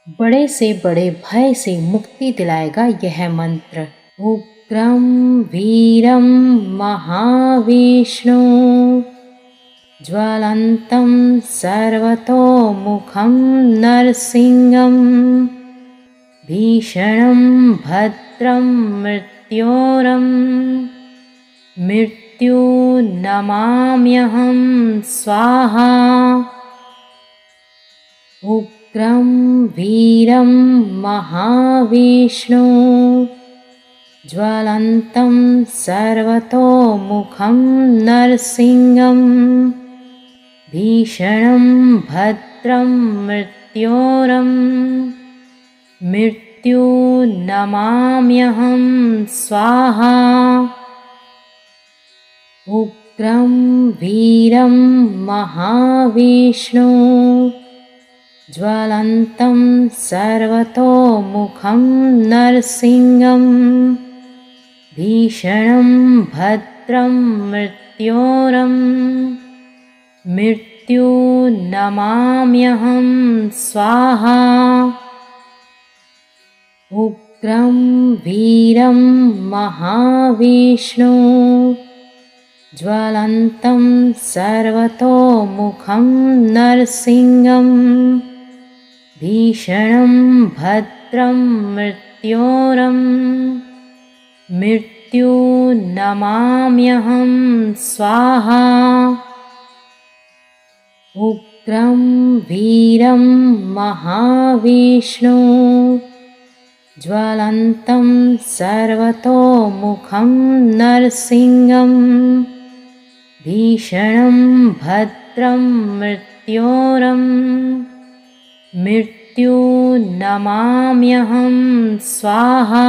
बड़े से बड़े भय से मुक्ति दिलाएगा यह मंत्र। उग्रं वीरं महाविष्णु ज्वलन्तं सर्वतोमुखं नरसिंहं भीषणं भद्रं मृत्योरं मृत्युर्नमाम्यहं स्वाहा। उग्रं वीरं महाविष्णु ज्वलन्तं सर्वतोमुखं नरसिंहं भीषणं भद्रं मृत्योरं मृत्युर्नमाम्यहं स्वाहा। उग्रं वीरं महाविष्णु ज्वलन्तं सर्वतोमुखं नरसिंहं भीषणं भद्रं मृत्योरं मृत्युर्नमाम्यहं स्वाहा। उग्रं वीरं महाविष्णु ज्वलन्तं सर्वतोमुखं नरसिंहं भीषणं भद्रं मृत्योरं मृत्युर्नमाम्यहं स्वाहा। उग्रं वीरं महाविष्णु ज्वलन्तं सर्वतोमुखं नरसिंहं भीषणं भद्रं मृत्योरं मृत्युर्नमाम्यहं स्वाहा।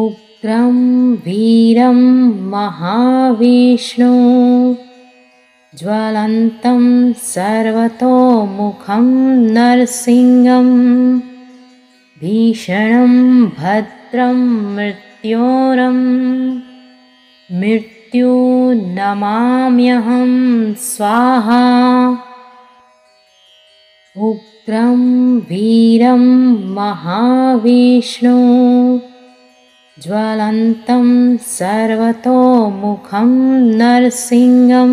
उग्रं वीरं महाविष्णु ज्वलन्तं सर्वतोमुखं नरसिंहं भीषणं भद्रं मृत्योरं मृत्युर्नमाम्यहं स्वाहा। उग्रं वीरं महाविष्णु ज्वलन्तं सर्वतोमुखं नरसिंहं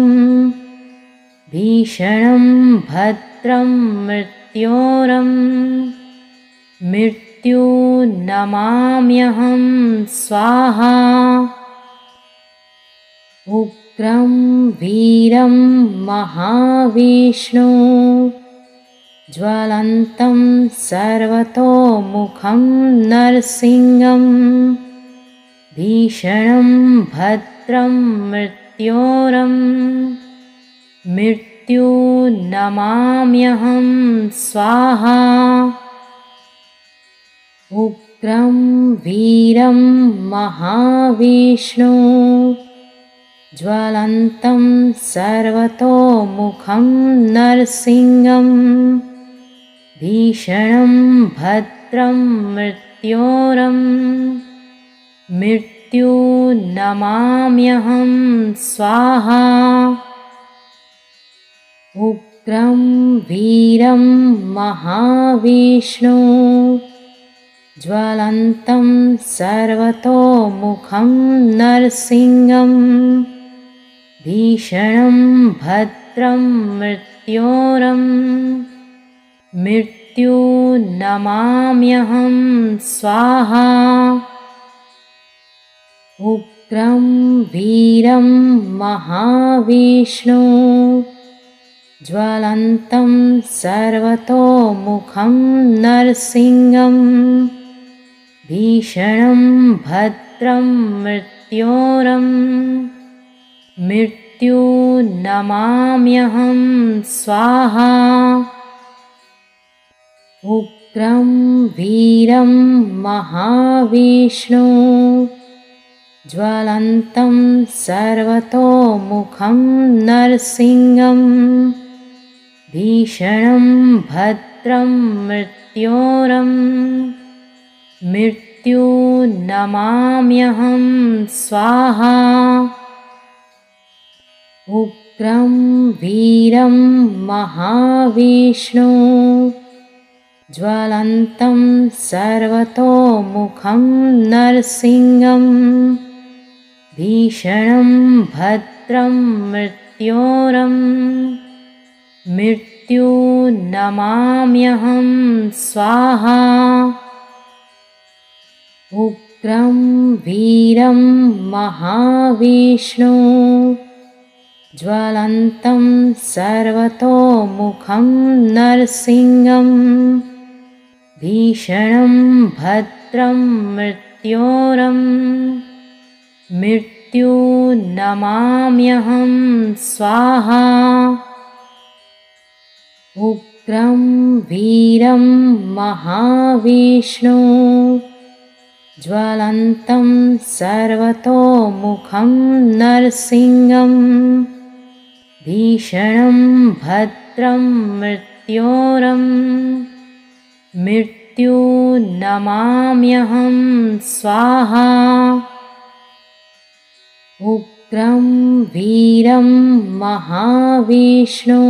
भीषणं भद्रं मृत्योरं मृत्युर्नमाम्यहं स्वाहा। उग्रं वीरं महाविष्णु ज्वलन्तं सर्वतोमुखं नरसिंहं भीषणं भद्रं मृत्योरं मृत्युर्नमाम्यहं स्वाहा। उग्रं वीरं महाविष्णु ज्वलन्तं सर्वतोमुखं नरसिंहं भीषणं भद्रं मृत्योरं मृत्युर्नमाम्यहं स्वाहा। उग्रं वीरं महाविष्णु ज्वलन्तं सर्वतोमुखं नरसिंहं भीषणं भद्रं मृत्योरं मृत्युर्नमाम्यहं स्वाहा। उग्रं वीरं महाविष्णु ज्वलन्तं सर्वतोमुखं नरसिंहं भीषणं भद्रं मृत्योरं मृत्युर्नमाम्यहं स्वाहा। उग्रं वीरं महाविष्णु ज्वलन्तं सर्वतोमुखं नरसिंहं भीषणं भद्रं मृत्योरं मृत्युर्नमाम्यहं स्वाहा। उग्रं वीरं महाविष्णु ज्वलन्तं सर्वतोमुखं नरसिंहं भीषणं भद्रं मृत्योरं मृत्युर्नमाम्यहं स्वाहा उग्रं वीरं महाविष्णु ज्वलन्तं सर्वतोमुखं नरसिंहं भीषणं भद्रं मृत्योरं मृत्युर्नमाम्यहं स्वाहा उग्रं वीरं महाविष्णु ज्वलन्तं सर्वतोमुखं नरसिंहं भीषणं भद्रं मृत्योरं मृत्युर्नमाम्यहं स्वाहा उग्रं वीरं महाविष्णु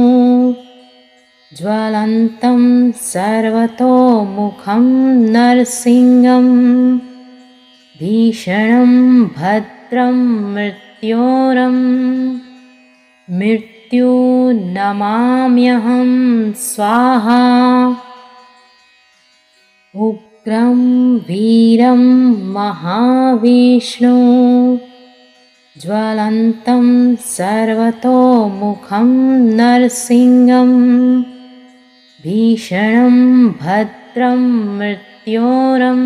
ज्वलन्तं सर्वतोमुखं नरसिंहं भीषणं भद्रं मृत्योरं मृत्युर्नमाम्यहं स्वाहा उग्रं वीरं महाविष्णु ज्वलन्तं सर्वतोमुखं नरसिंहं भीषणं भद्रं मृत्योरं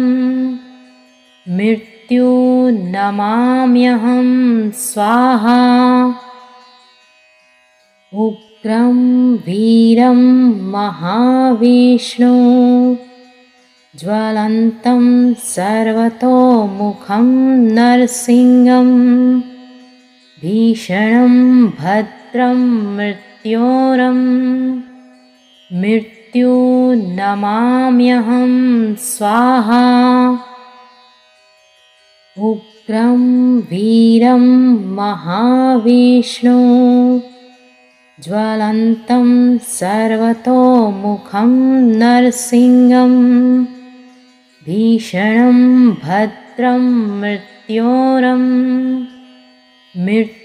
मृत्युर्नमाम्यहं स्वाहा उग्रं वीरं महाविष्णु ज्वलन्तं सर्वतोमुखं नरसिंहं भीषणं भद्रं मृत्योरं मृत्युर्नमाम्यहं स्वाहा उग्रं वीरं महाविष्णु ज्वलन्तं सर्वतोमुखं नरसिंहं भीषणं भद्रं मृत्योरं मृत्युर्नमाम्यहं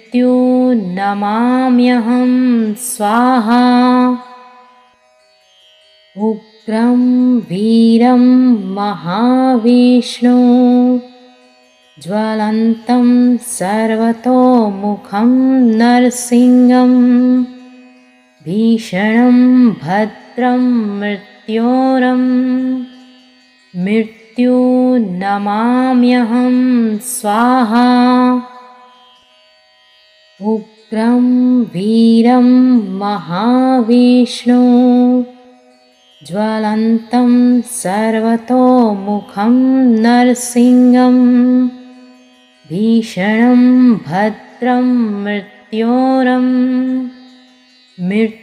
स्वाहा उग्रं वीरं महाविष्णु ज्वलन्तं सर्वतोमुखं नरसिंहं भीषणं भद्रं मृत्योरं मृत्युर्नमाम्यहं स्वाहा उग्रं वीरं महाविष्णु ज्वलन्तं सर्वतोमुखं नरसिंहं भीषणं भद्रं मृत्योरं मृत्युर्नमाम्यहं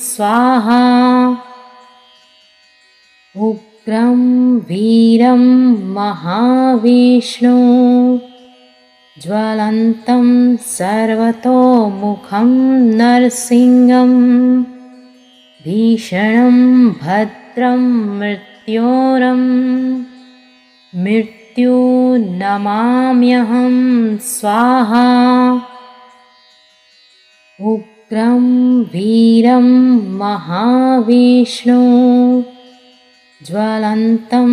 स्वाहा उग्रं वीरं महाविष्णु ज्वलन्तं सर्वतोमुखं नरसिंहं भीषणं भद्रं मृत्योरं मृत्युर्नमाम्यहं स्वाहा उग्रं वीरं महाविष्णु ज्वलन्तं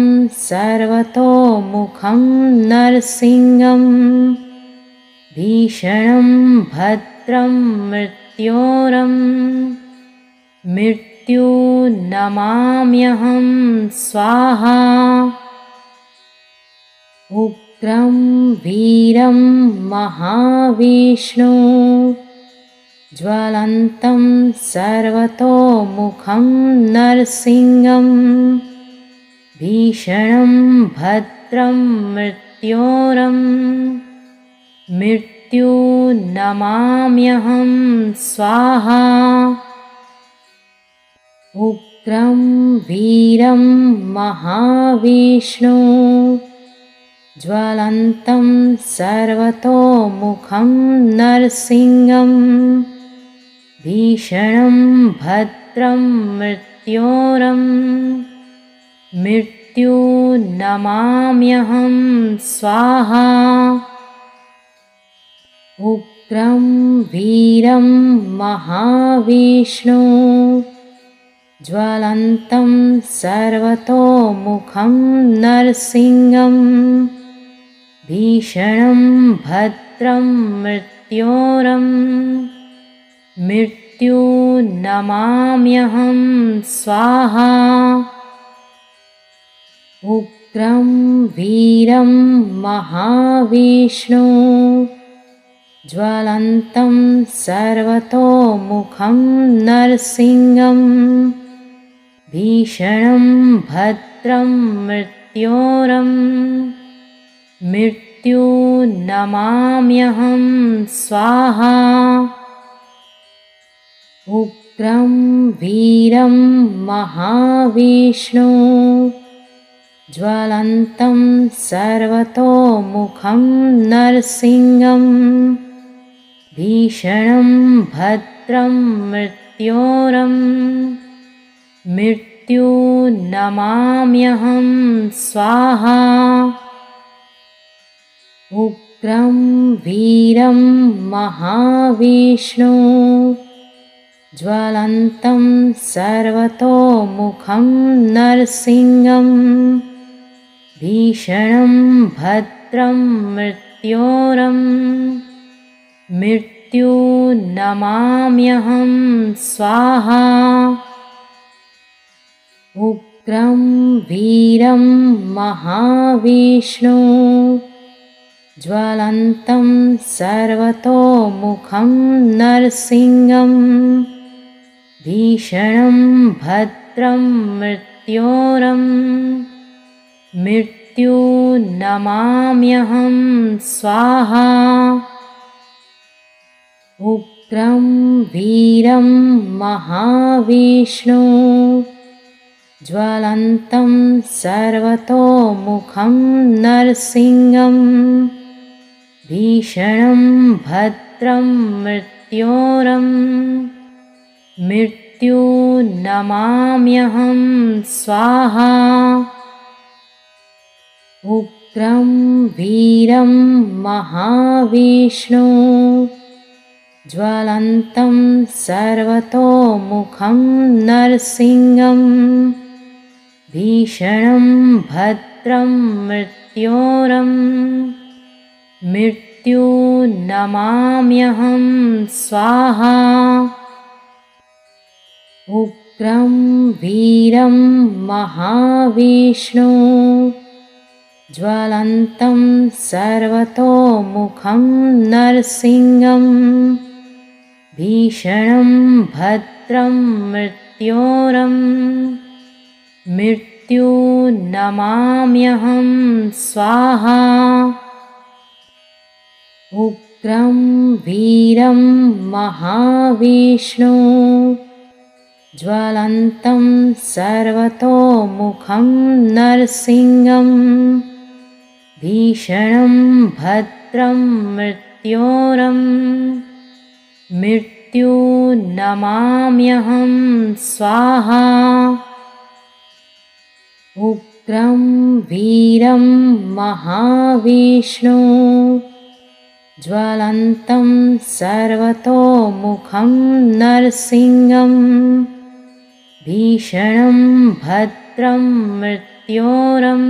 सर्वतोमुखं नरसिंहं भीषणं भद्रं मृत्योरं मृत्युर्नमाम्यहं स्वाहा उग्रं वीरं महाविष्णु ज्वलन्तं सर्वतोमुखं नरसिंहं भीषणं भद्रं मृत्योरं मृत्युर्नमाम्यहं स्वाहा उग्रं वीरं महाविष्णु ज्वलन्तं सर्वतोमुखं नरसिंहं भीषणं भद्रं मृत्योरं मृत्युर्नमाम्यहं स्वाहा उग्रं वीरं महाविष्णु ज्वलन्तं सर्वतोमुखं नरसिंहं भीषणं भद्रं मृत्योरं मृत्युर्नमाम्यहं स्वाहा उग्रं वीरं महाविष्णु ज्वलन्तं सर्वतोमुखं नरसिंहं भीषणं भद्रं मृत्योरं मृत्युर्नमाम्यहं स्वाहा उग्रं वीरं महाविष्णु ज्वलन्तं सर्वतोमुखं नरसिंहं भीषणं भद्रं मृत्योरं मृत्युर्नमाम्यहं स्वाहा उग्रं वीरं महाविष्णु ज्वलन्तं सर्वतोमुखं नरसिंहं भीषणं भद्रं मृत्योरं मृत्युर्नमाम्यहं स्वाहा उग्रं वीरं महाविष्णु ज्वलन्तं सर्वतोमुखं नरसिंहं भीषणं भद्रं मृत्योरं मृत्युर्नमाम्यहं स्वाहा उग्रं वीरं महाविष्णु ज्वलन्तं सर्वतोमुखं नरसिंहं भीषणं भद्रं मृत्योरं मृत्युर्नमाम्यहं स्वाहा उग्रं वीरं महाविष्णु ज्वलन्तं सर्वतोमुखं नरसिंहं भीषणं भद्रं मृत्योरं मृत्युर्नमाम्यहं स्वाहा उग्रं वीरं महाविष्णु ज्वलन्तं सर्वतोमुखं नरसिंहं भीषणं भद्रं मृत्योरं मृत्युर्नमाम्यहं स्वाहा उग्रं वीरं महाविष्णु ज्वलन्तं सर्वतोमुखं नरसिंहं भीषणं भद्रं मृत्योरं मृत्युर्नमाम्यहं स्वाहा उग्रं वीरं महाविष्णु ज्वलन्तं सर्वतोमुखं नरसिंहं भीषणं भद्रं मृत्योरं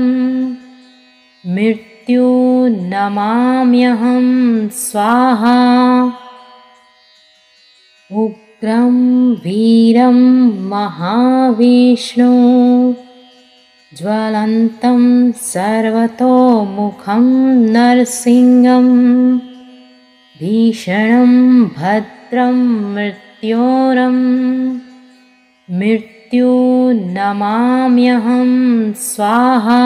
मृत्युर्नमाम्यहं स्वाहा उग्रं वीरं महाविष्णु ज्वलन्तं सर्वतोमुखं नरसिंहं भीषणं भद्रं मृत्योरं मृत्युर्नमाम्यहं स्वाहा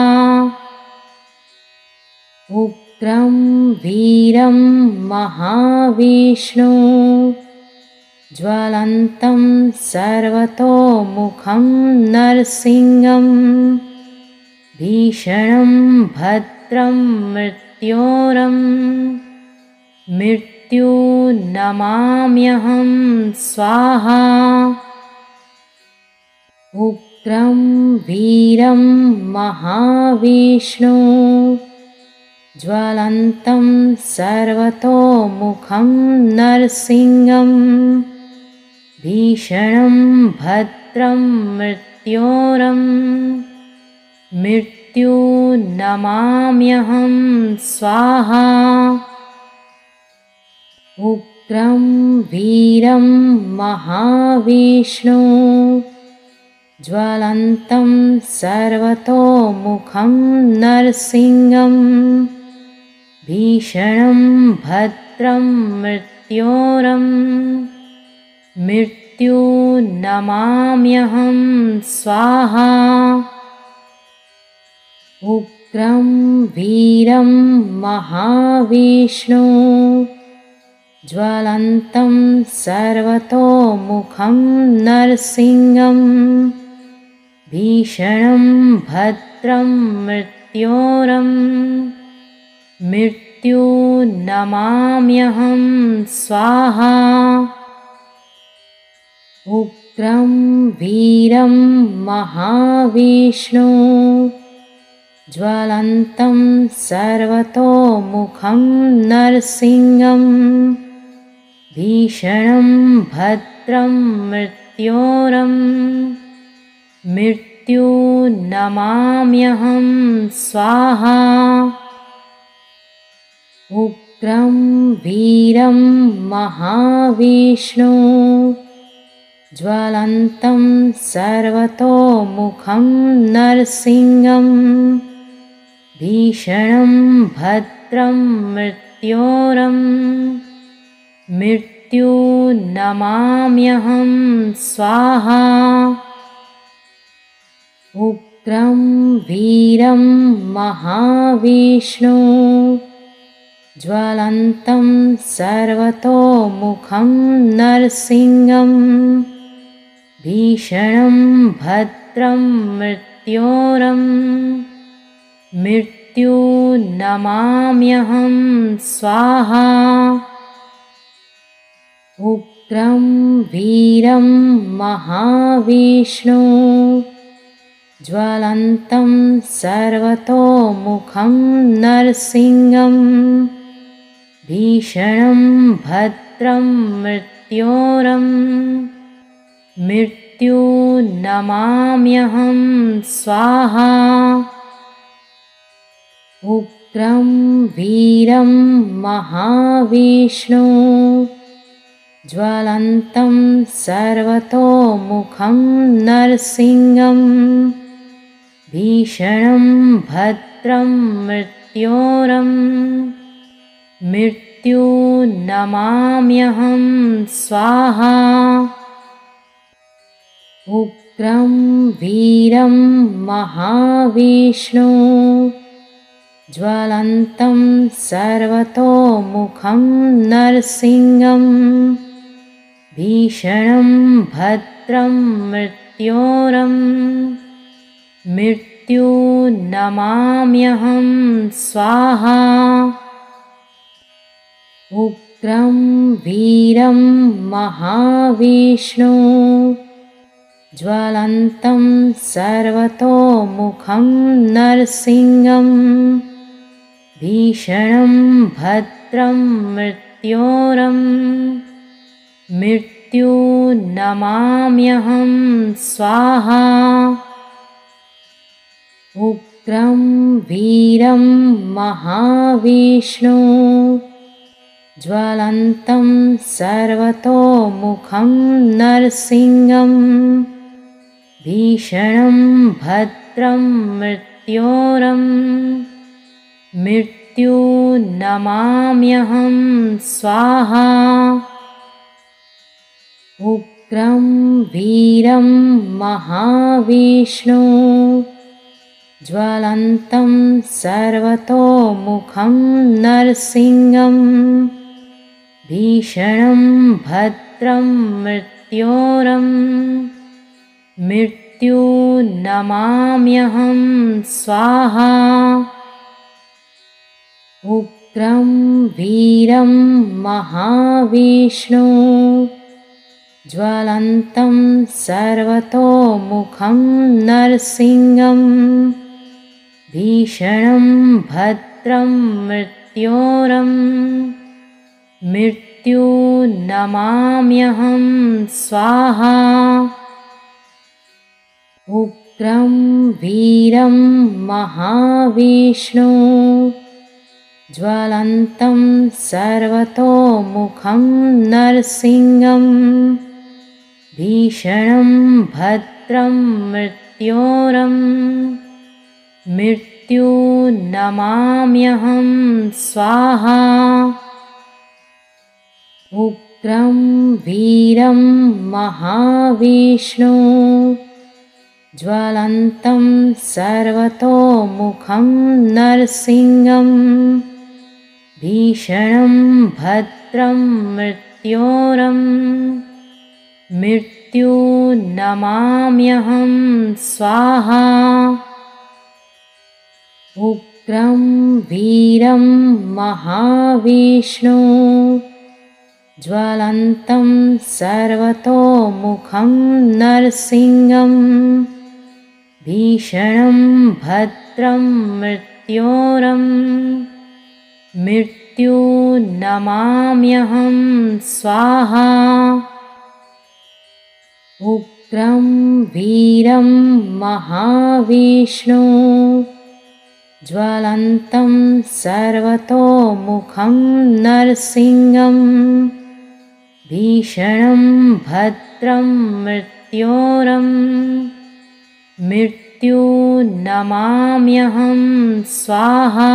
उग्रं वीरं महाविष्णु ज्वलन्तं सर्वतोमुखं नरसिंहं भीषणं भद्रं भद्रं मृत्योरं मृत्युर्नमाम्यहं स्वाहा उग्रं वीरं महाविष्णु ज्वलन्तं सर्वतोमुखं नरसिंहं भीषणं भद्रं मृत्योरं मृत्युर्नमाम्यहं स्वाहा उग्रं वीरं महाविष्णु ज्वलन्तं सर्वतोमुखं नरसिंहं भीषणं भद्रं मृत्योरं मृत्युर्नमाम्यहं स्वाहा उग्रं वीरं महाविष्णु ज्वलन्तं सर्वतोमुखं नरसिंहं भीषणं भद्रं मृत्योरं मृत्युर्नमाम्यहं स्वाहा उग्रं वीरं महाविष्णु ज्वलन्तं सर्वतोमुखं नरसिंहं भीषणं भद्रं मृत्योरं मृत्युर्नमाम्यहं स्वाहा उग्रं वीरं महाविष्णु ज्वलन्तं सर्वतोमुखं नरसिंहं भीषणं भद्रं मृत्योरं मृत्युर्नमाम्यहं स्वाहा उग्रं वीरं महाविष्णु ज्वलन्तं सर्वतोमुखं नरसिंहं भीषणं भद्रं मृत्योरं मृत्युर्नमाम्यहं स्वाहा उग्रं वीरं महाविष्णु ज्वलन्तं सर्वतोमुखं नरसिंहं भीषणं भद्रं मृत्योरं मृत्युर्नमाम्यहं स्वाहा उग्रं वीरं महाविष्णु ज्वलन्तं सर्वतोमुखं नरसिंहं भीषणं भद्रं मृत्योरं मृत्युर्नमाम्यहं स्वाहा उग्रं वीरं महाविष्णु ज्वलन्तं सर्वतोमुखं नरसिंहं भीषणं भद्रं मृत्योरं मृत्युर्नमाम्यहं स्वाहा उग्रं वीरं महाविष्णु ज्वलन्तं सर्वतोमुखं नरसिंहं भीषणं भद्रं मृत्योरं मृत्युर्नमाम्यहं स्वाहा उग्रं वीरं महाविष्णु ज्वलन्तं सर्वतोमुखं नरसिंहं भीषणं भद्रं मृत्योरं मृत्युर्नमाम्यहं स्वाहा उग्रं वीरं महाविष्णु ज्वलन्तं सर्वतोमुखं नरसिंहं भीषणं भद्रं मृत्योरं मृत्युर्नमाम्यहं स्वाहा उग्रं वीरं महाविष्णु ज्वलन्तं सर्वतोमुखं नरसिंहं भीषणं भद्रं मृत्योरं मृत्युर्नमाम्यहं स्वाहा। उग्रं वीरं महाविष्णु ज्वलन्तं सर्वतोमुखं नरसिंहं भीषणं भद्रं मृत्योरं मृत्युर्नमाम्यहं स्वाहा। उग्रं वीरं महाविष्णु ज्वलन्तं सर्वतोमुखं नरसिंहं भीषणं भद्रं मृत्योरं मृत्युर्नमाम्यहं स्वाहा। उग्रं वीरं महाविष्णु ज्वलन्तं सर्वतोमुखं नरसिंहं भीषणं भद्रं मृत्योरं मृत्युर्नमाम्यहं स्वाहा। उग्रं वीरं महाविष्णु ज्वलन्तं सर्वतोमुखं नरसिंहं भीषणं भद्रं मृत्योरं मृत्युर्नमाम्यहं स्वाहा।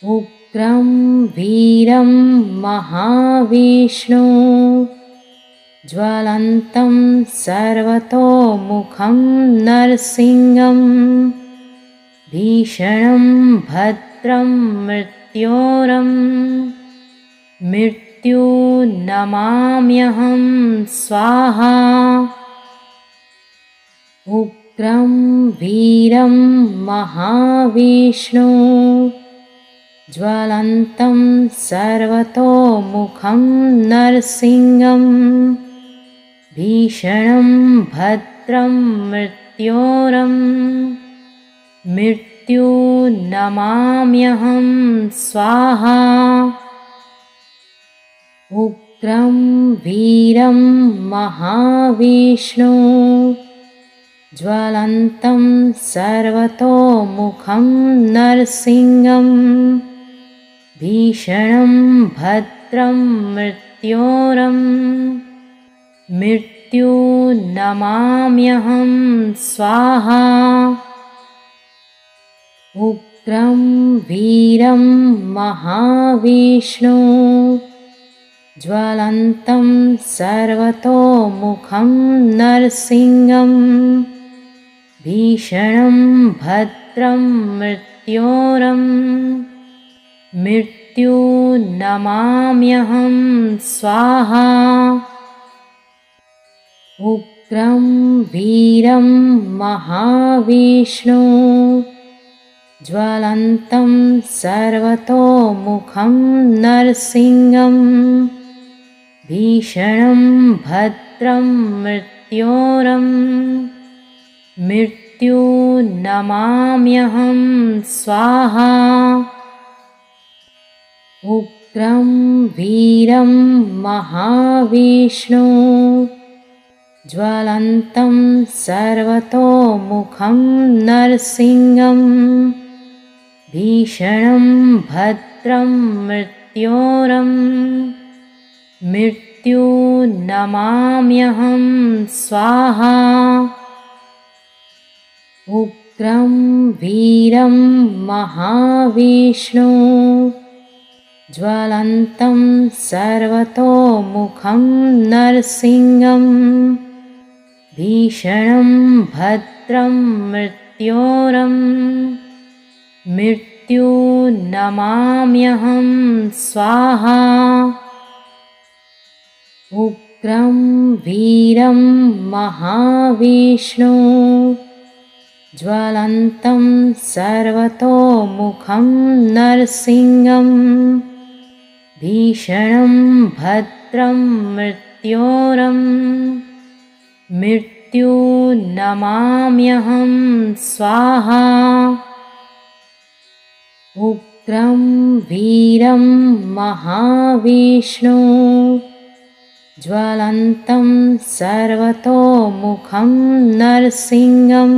उग्रं वीरं महाविष्णु ज्वलन्तं सर्वतोमुखं नरसिंहं भीषणं भद्रं मृत्योरं मृत्युर्नमाम्यहं स्वाहा। उग्रं वीरं महाविष्णु ज्वलन्तं सर्वतोमुखं नरसिंहं भीषणं भद्रं मृत्योरं मृत्युर्नमाम्यहं स्वाहा। उग्रं वीरं महाविष्णु ज्वलन्तं सर्वतोमुखं नरसिंहं भीषणं भद्रं मृत्योरं मृत्युर्नमाम्यहं स्वाहा। उग्रं वीरं महाविष्णु ज्वलन्तं सर्वतोमुखं नरसिंहं भीषणं भद्रं मृत्योरं मृत्युर्नमाम्यहं स्वाहा। उग्रं वीरं महाविष्णु ज्वलन्तं सर्वतोमुखं नरसिंहं भीषणं भद्रं मृत्योरं मृत्युर्नमाम्यहं स्वाहा। उग्रं वीरं महाविष्णु ज्वलन्तं सर्वतोमुखं नरसिंहं भीषणं भद्रं मृत्योरं मृत्युर्नमाम्यहं स्वाहा। उग्रं वीरं महाविष्णु ज्वलन्तं सर्वतोमुखं नरसिंहं भीषणं भद्रं मृत्योरं मृत्युर्नमाम्यहं स्वाहा। उग्रं वीरं महाविष्णु ज्वलन्तं सर्वतोमुखं नरसिंहं भीषणं भद्रं मृत्योरं मृत्युर्नमाम्यहं स्वाहा उग्रं वीरं महाविष्णु ज्वलन्तं सर्वतोमुखं नरसिंहं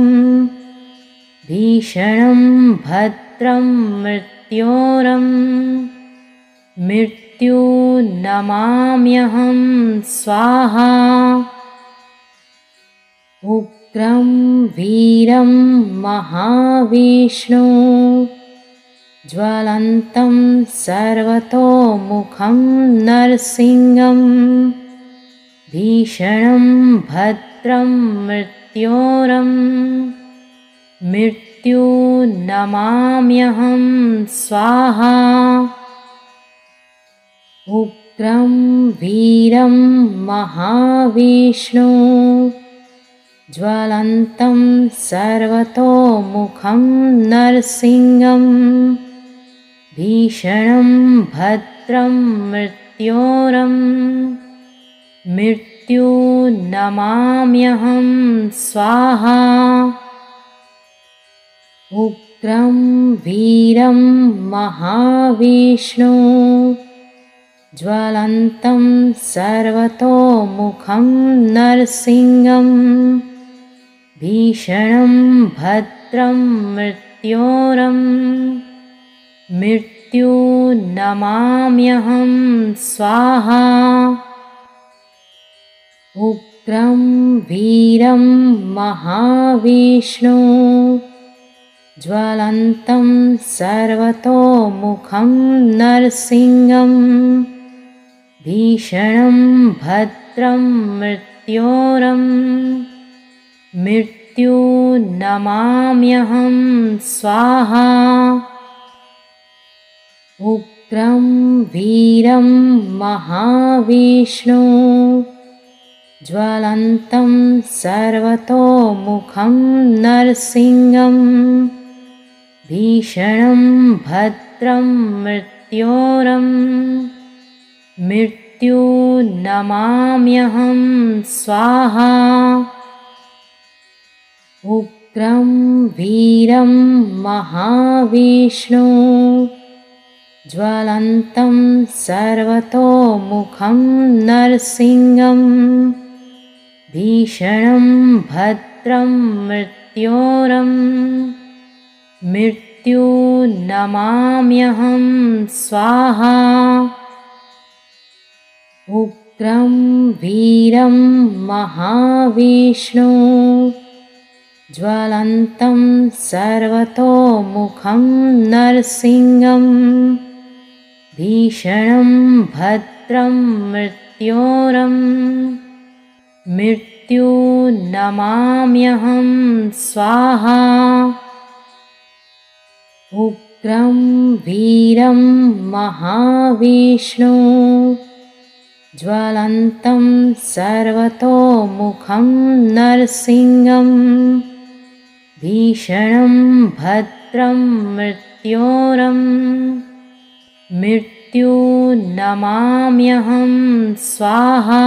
भीषणं भद्रं मृत्योरं मृत्युर्नमाम्यहं स्वाहा उग्रं वीरं महाविष्णु ज्वलन्तं सर्वतोमुखं नरसिंहं भीषणं भद्रं मृत्योरं मृत्युर्नमाम्यहं स्वाहा उग्रं वीरं महाविष्णु ज्वलन्तं सर्वतोमुखं नरसिंहं भीषणं भद्रं मृत्योरं मृत्युर्नमाम्यहं स्वाहा उग्रं वीरं महाविष्णु ज्वलन्तं सर्वतोमुखं नरसिंहं भीषणं भद्रं मृत्योरं मृत्युर्नमाम्यहं स्वाहा उग्रं वीरं महाविष्णु ज्वलन्तं सर्वतोमुखं नरसिंहं भीषणं भद्रं मृत्योरं मृत्युर्नमाम्यहं स्वाहा उग्रं वीरं महाविष्णु ज्वलन्तं सर्वतोमुखं नरसिंहं भीषणं भद्रं मृत्योरं मृत्युर्नमाम्यहं स्वाहा उग्रं वीरं महाविष्णु ज्वलन्तं सर्वतोमुखं नरसिंहं भीषणं भद्रं मृत्योरं मृत्युर्नमाम्यहं स्वाहा उग्रं वीरं महाविष्णु ज्वलन्तं सर्वतोमुखं नरसिंहं भीषणं भद्रं मृत्योरं मृत्युर्नमाम्यहं स्वाहा उग्रं वीरं महाविष्णु ज्वलन्तं सर्वतोमुखं नरसिंहं भीषणं भद्रं मृत्योरं मृत्युर्नमाम्यहं स्वाहा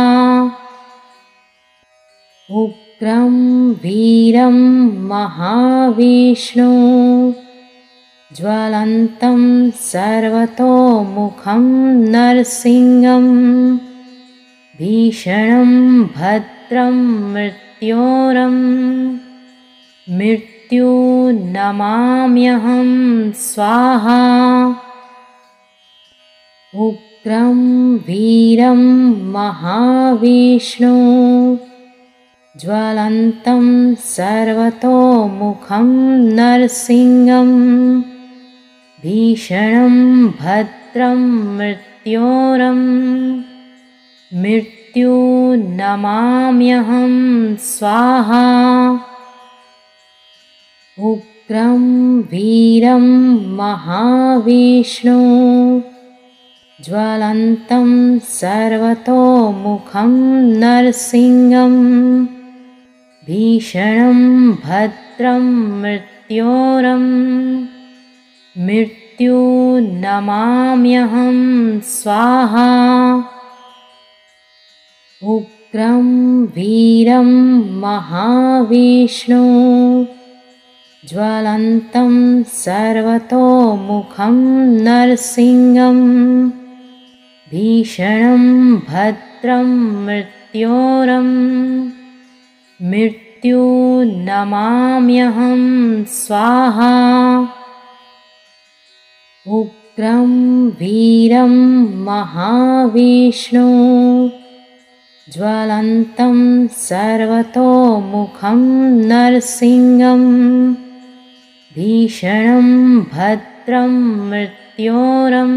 उग्रं वीरं महाविष्णु ज्वलन्तं सर्वतोमुखं नरसिंहं भीषणं भद्रं मृत्योरं मृत्युर्नमाम्यहं स्वाहा उग्रं वीरं महाविष्णु ज्वलन्तं सर्वतोमुखं नरसिंहं भीषणं भद्रं मृत्योरं मृत्युर्नमाम्यहं स्वाहा उग्रं वीरं महाविष्णु ज्वलन्तं सर्वतोमुखं नरसिंहं भीषणं भद्रं मृत्योरं मृत्युर्नमाम्यहं स्वाहा उग्रं वीरं महाविष्णु ज्वलन्तं सर्वतोमुखं नरसिंहं भीषणं भद्रं मृत्योरं मृत्युर्नमाम्यहं स्वाहा उग्रं वीरं महाविष्णु ज्वलन्तं सर्वतोमुखं नरसिंहं भीषणं भद्रं मृत्योरं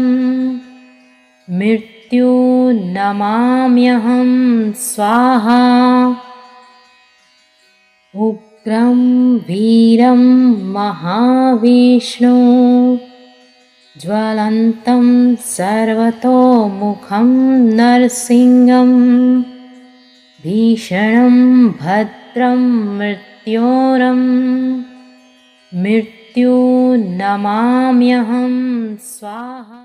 मृत्युर्नमाम्यहं स्वाहा उग्रं वीरं महाविष्णु ज्वलन्तं सर्वतोमुखं नरसिंहं भीषणं भद्रं मृत्योरं मृत्युर्नमाम्यहं स्वाहा।